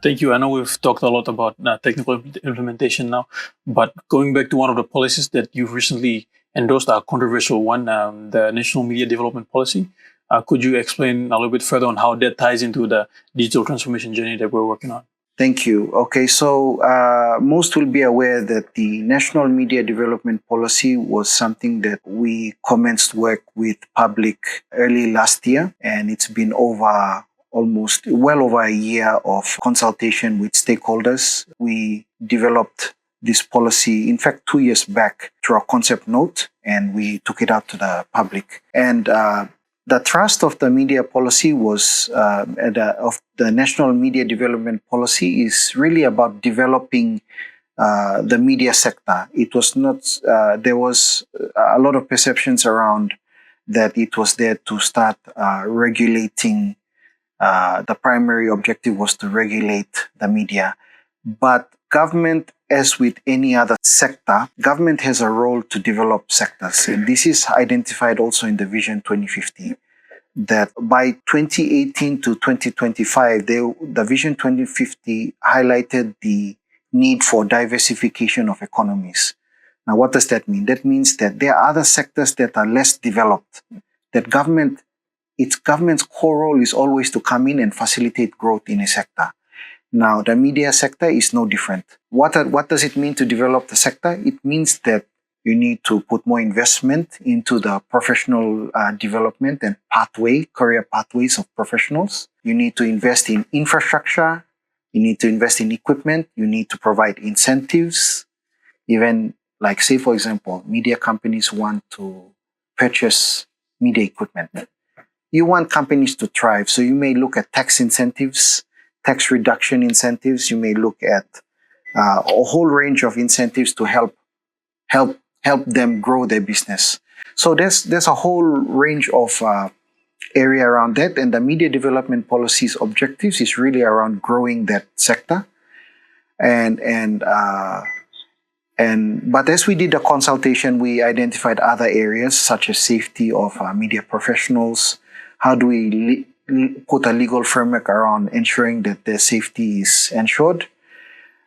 Thank you. I know we've talked a lot about technical implementation now, but going back to one of the policies that you've recently endorsed, a controversial one, the National Media Development Policy. Could you explain a little bit further on how that ties into the digital transformation journey that we're working on? Thank you. Okay, so most will be aware that the National Media Development Policy was something that we commenced work with public early last year, and it's been almost well over a year of consultation with stakeholders. We developed this policy, in fact, 2 years back through a concept note, and we took it out to the public. And the thrust of the media policy was of the National Media Development Policy is really about developing the media sector. It was not. There was a lot of perceptions around that it was there to start regulating. The primary objective was to regulate the media, but government, as with any other sector, government has a role to develop sectors. And this is identified also in the Vision 2050, that by 2018 to 2025, the Vision 2050 highlighted the need for diversification of economies. Now, what does that mean? That means that there are other sectors that are less developed, that its government's core role is always to come in and facilitate growth in a sector. Now, the media sector is no different. What does it mean to develop the sector? It means that you need to put more investment into the professional development and career pathways of professionals. You need to invest in infrastructure. You need to invest in equipment. You need to provide incentives. Even like, say, for example, media companies want to purchase media equipment. You want companies to thrive. So you may look at tax incentives, tax reduction incentives. You may look at a whole range of incentives to help them grow their business. So there's a whole range of area around that, and the media development policy's objectives is really around growing that sector. But as we did the consultation, we identified other areas such as safety of media professionals. How do we put a legal framework around ensuring that their safety is ensured?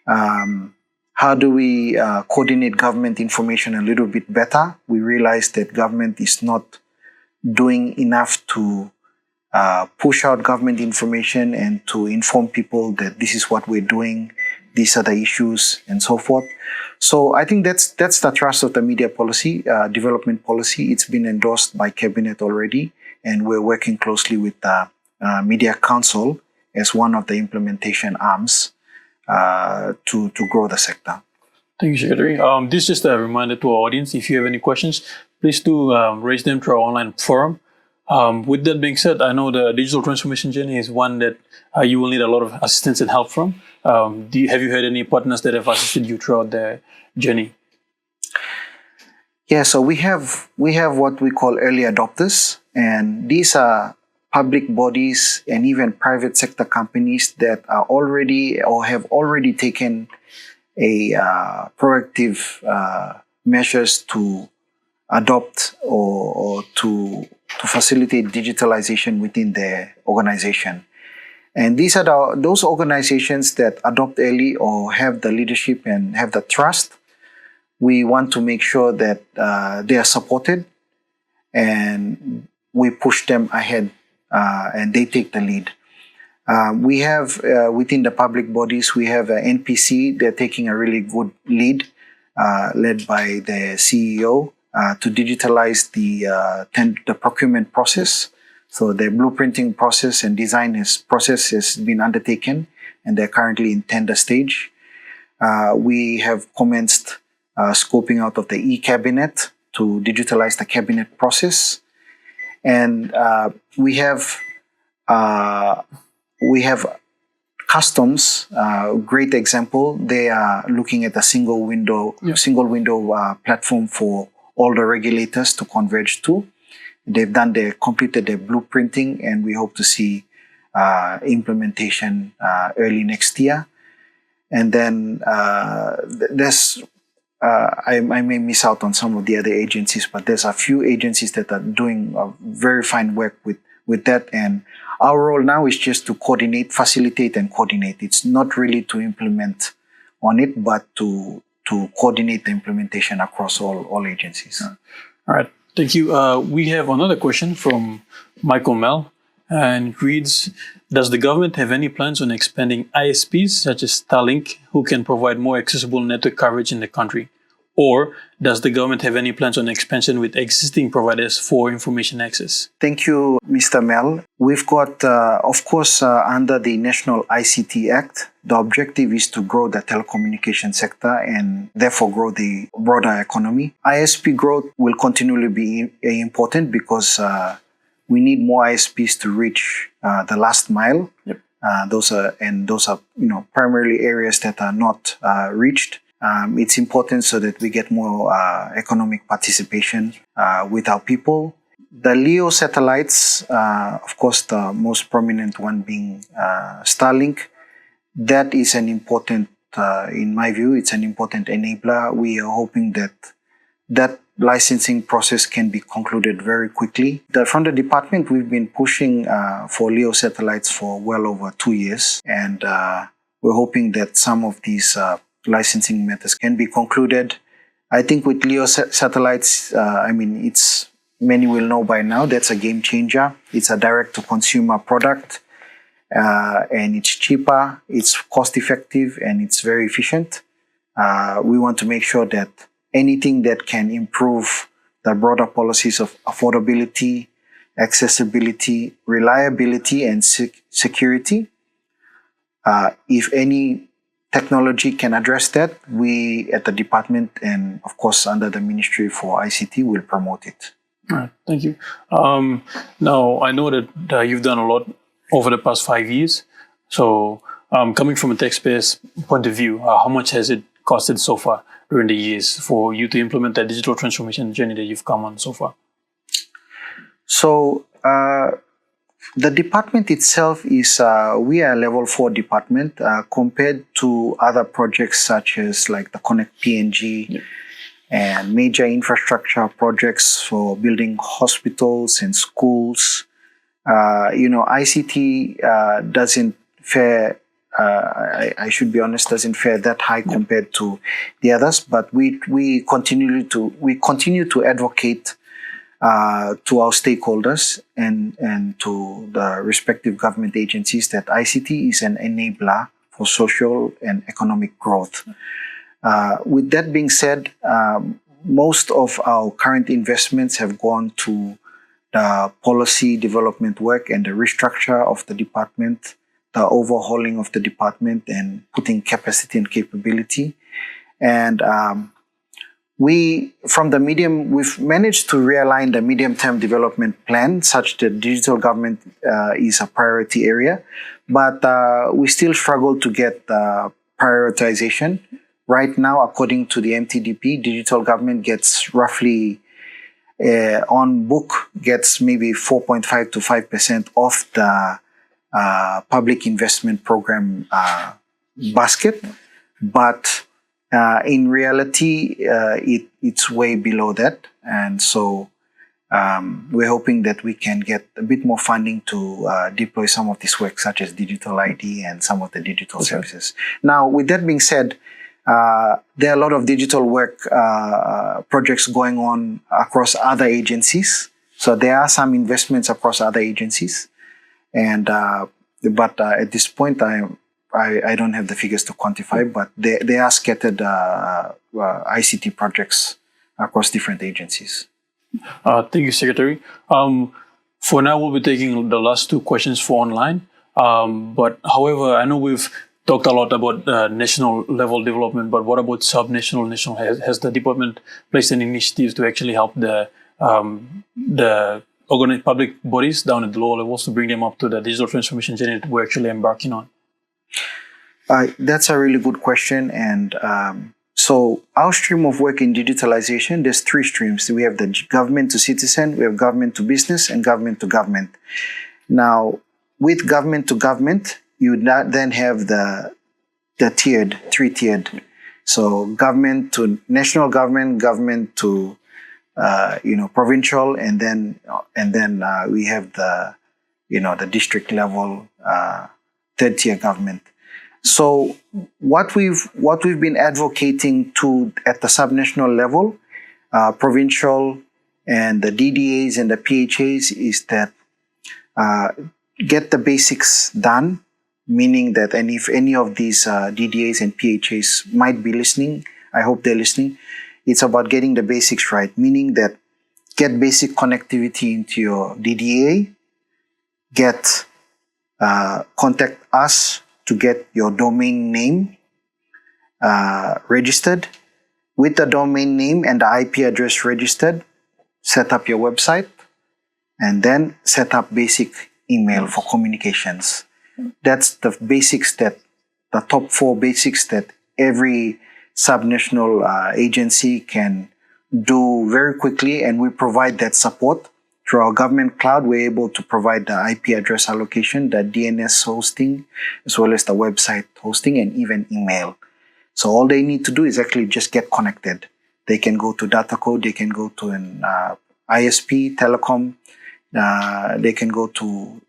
How do we coordinate government information a little bit better? We realized that government is not doing enough to push out government information and to inform people that this is what we're doing, these are the issues, and so forth. So I think that's the thrust of the media policy, development policy. It's been endorsed by Cabinet already, and we're working closely with the Media Council as one of the implementation arms to grow the sector. Thank you, Secretary. This is just a reminder to our audience. If you have any questions, please do raise them through our online forum. With that being said, I know the digital transformation journey is one that you will need a lot of assistance and help from. Have you had any partners that have assisted you throughout the journey? Yeah, so we have what we call early adopters, and these are public bodies and even private sector companies that are already or have already taken a proactive measures to adopt or to facilitate digitalization within their organization. And these are those organizations that adopt early or have the leadership and have the trust. We want to make sure that they are supported and we push them ahead and they take the lead. We have within the public bodies, we have NPC. They're taking a really good lead, led by the CEO, to digitalize the procurement process. So the blueprinting process and design process has been undertaken, and they're currently in tender stage. We have commenced scoping out of the e-cabinet to digitalize the cabinet process, and we have customs. Great example. They are looking at a single window platform for all the regulators to converge to. They've completed their blueprinting, and we hope to see implementation early next year. And then I may miss out on some of the other agencies, but there's a few agencies that are doing very fine work with with that. And our role now is just to coordinate, facilitate, and coordinate. It's not really to implement on it, but to coordinate the implementation across all agencies. All right. Thank you. We have another question from Michael Mel, and it reads, does the government have any plans on expanding ISPs such as Starlink, who can provide more accessible network coverage in the country? Or does the government have any plans on expansion with existing providers for information access? Thank you, Mr. Mel. We've got, of course, under the National ICT Act, the objective is to grow the telecommunication sector and therefore grow the broader economy. ISP growth will continually be important because we need more ISPs to reach the last mile. Yep. Those are primarily areas that are not reached. It's important so that we get more economic participation with our people. The LEO satellites, of course, the most prominent one being Starlink, that is an important, in my view, it's an important enabler. We are hoping that that licensing process can be concluded very quickly. From the department, we've been pushing for LEO satellites for well over 2 years, and we're hoping that some of these licensing matters can be concluded. I think with LEO satellites, many will know by now, that's a game changer. It's a direct-to-consumer product, and it's cheaper, it's cost-effective, and it's very efficient. We want to make sure that anything that can improve the broader policies of affordability, accessibility, reliability, and security, if any technology can address that, we at the department and of course under the Ministry for ICT will promote it. All right, thank you. Now, I know that you've done a lot over the past 5 years. So coming from a taxpayer's point of view, how much has it costed so far during the years for you to implement that digital transformation journey that you've come on so far? So the department itself is, we are a level 4 department compared to other projects such as like the Connect PNG and major infrastructure projects for building hospitals and schools. ICT doesn't fare, I should be honest, doesn't fare that high compared to the others, but we continue to advocate to our stakeholders and to the respective government agencies that ICT is an enabler for social and economic growth. With that being said, most of our current investments have gone to the policy development work and the restructure of the department, the overhauling of the department, and putting capacity and capability. And we've managed to realign the medium-term development plan such that digital government is a priority area, but we still struggle to get prioritization. Right now, according to the MTDP, digital government gets roughly on book gets maybe 4.5 to 5% of the public investment program basket, but in reality, it's way below that. And so we're hoping that we can get a bit more funding to deploy some of this work, such as digital ID and some of the digital services. Now, with that being said, there are a lot of digital work projects going on across other agencies. So there are some investments across other agencies. And but at this point, I don't have the figures to quantify, but they are scattered ICT projects across different agencies. Thank you, Secretary. For now, we'll be taking the last 2 questions for online. But however, I know we've talked a lot about national level development, but what about sub-national, national? Has the department placed any initiatives to actually help the organized public bodies down at the lower levels to bring them up to the digital transformation journey that we're actually embarking on? That's a really good question. And so our stream of work in digitalization, there's 3 streams. We have the government to citizen, we have government to business, and government to government. Now, with government to government, you then have the tiered, 3-tiered. So government to national government, government to provincial, and then we have the the district level, third tier government. So what we've been advocating to at the subnational level, provincial and the DDAs and the PHAs is that get the basics done, meaning that, and if any of these DDAs and PHAs might be listening, I hope they're listening, it's about getting the basics right, meaning that get basic connectivity into your DDA, contact us to get your domain name registered. With the domain name and the IP address registered, set up your website, and then set up basic email for communications. That's the basics the top 4 basics that every subnational agency can do very quickly, and we provide that support. Through our government cloud, we're able to provide the IP address allocation, the DNS hosting, as well as the website hosting, and even email. So all they need to do is actually just get connected. They can go to DataCode, they can go to an ISP, telecom, they can go to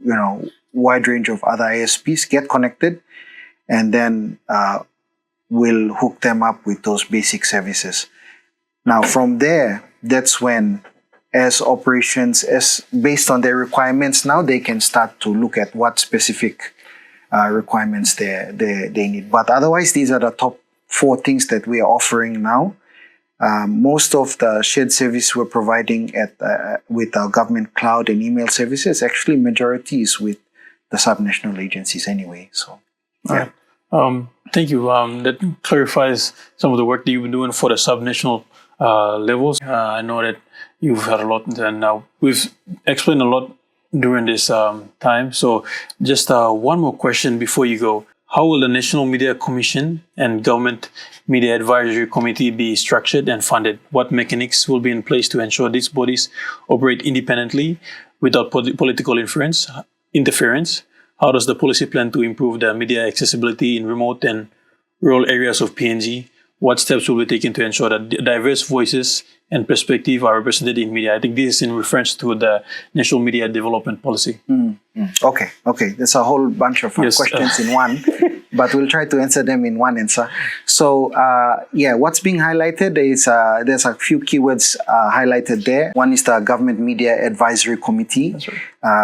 wide range of other ISPs, get connected, and then we'll hook them up with those basic services. Now from there, that's when, as operations, based on their requirements, now they can start to look at what specific requirements they need. But otherwise, these are the top 4 things that we are offering now. Most of the shared service we're providing with our government cloud and email services, actually majority is with the subnational agencies anyway. So, yeah. Thank you. That clarifies some of the work that you've been doing for the subnational levels. I know that you've had a lot, and we've explained a lot during this time. So just one more question before you go. How will the National Media Commission and Government Media Advisory Committee be structured and funded? What mechanics will be in place to ensure these bodies operate independently without political interference? How does the policy plan to improve the media accessibility in remote and rural areas of PNG? What steps will be taken to ensure that diverse voices and perspectives are represented in media? I think this is in reference to the National Media Development Policy. Okay. There's a whole bunch of questions in one, but we'll try to answer them in one answer. So, what's being highlighted is there's a few keywords highlighted there. One is the Government Media Advisory Committee,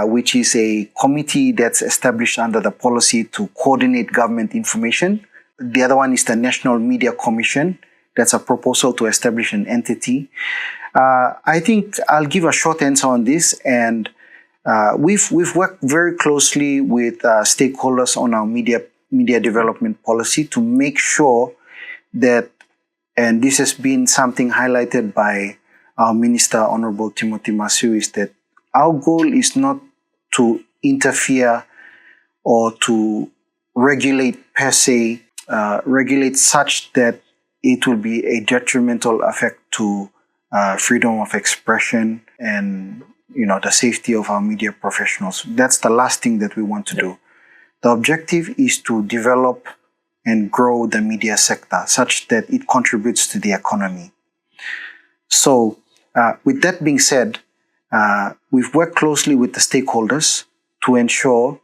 which is a committee that's established under the policy to coordinate government information. The other one is the National Media Commission. That's a proposal to establish an entity. I think I'll give a short answer on this, and we've worked very closely with stakeholders on our media development policy to make sure that, and this has been something highlighted by our Minister, Honorable Timothy Masu, is that our goal is not to interfere or to regulate per se, regulate such that it will be a detrimental effect to freedom of expression and the safety of our media professionals. That's the last thing that we want to do. The objective is to develop and grow the media sector such that it contributes to the economy. So, with that being said, we've worked closely with the stakeholders to ensure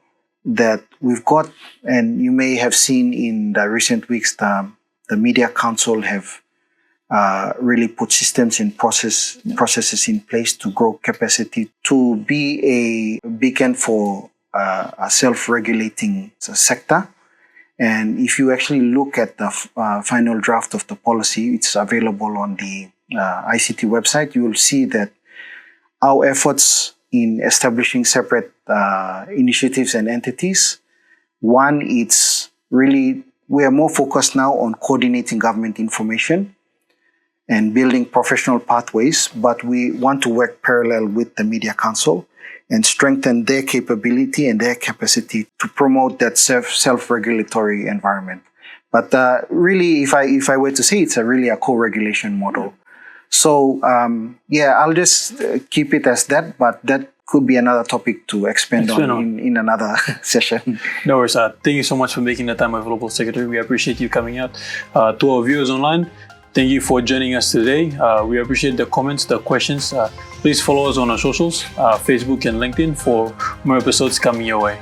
that we've got, and you may have seen in the recent weeks, the Media Council have really put systems and processes in place to grow capacity to be a beacon for a self-regulating sector. And if you actually look at the final draft of the policy, it's available on the ICT website, you will see that our efforts in establishing separate initiatives and entities, one, it's really, we are more focused now on coordinating government information and building professional pathways, but we want to work parallel with the Media Council and strengthen their capability and their capacity to promote that self-regulatory environment. But really, if I were to say, it's really a co-regulation model. So, I'll just keep it as that, but that could be another topic to expand on in another session. No worries. Thank you so much for making the time available, Secretary. We appreciate you coming out. To our viewers online, Thank you for joining us today. We appreciate the comments, the questions. Please follow us on our socials, Facebook and LinkedIn for more episodes coming your way.